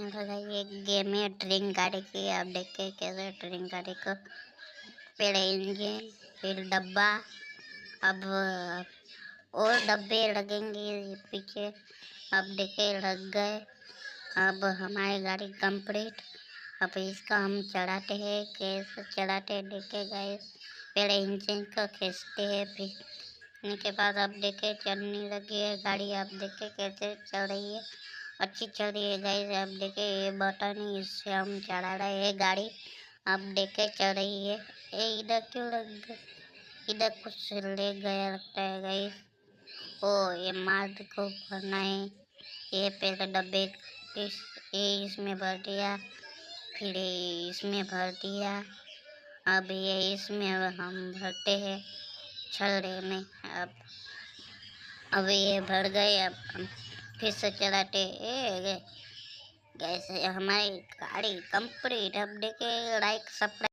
ये गेम है ट्रेन गाड़ी की। आप देखिए कैसे ट्रेन गाड़ी को पहले इंजन फिर डब्बा, अब और डब्बे लगेंगे पीछे। अब देखिए लग गए। अब हमारी गाड़ी कंप्लीट। अब इसका हम चढ़ाते हैं, कैसे चढ़ाते हैं देखे गए। पहले इंजन को खींचते हैं, फिर के बाद अब देखे चलने लगी है गाड़ी। आप देखे कैसे चल रही है, अच्छी चल रही है गाइस। आप देखे ये बटन है, इससे हम चढ़ा रहे हैं गाड़ी। आप देखे चल रही है। ये इधर क्यों लग गए, इधर कुछ ले गया लगता है गाइस। ओ ये माल को भरना है। ये पहले डब्बे इसमें भर दिया, फिर इसमें भर दिया। अब ये इसमें हम भरते हैं छल्ले में। अब ये भर गए। अब हम फिर से चलाते गैस। हमारी गाड़ी कंप्लीट। अब देखे लाइक सब्सक्राइब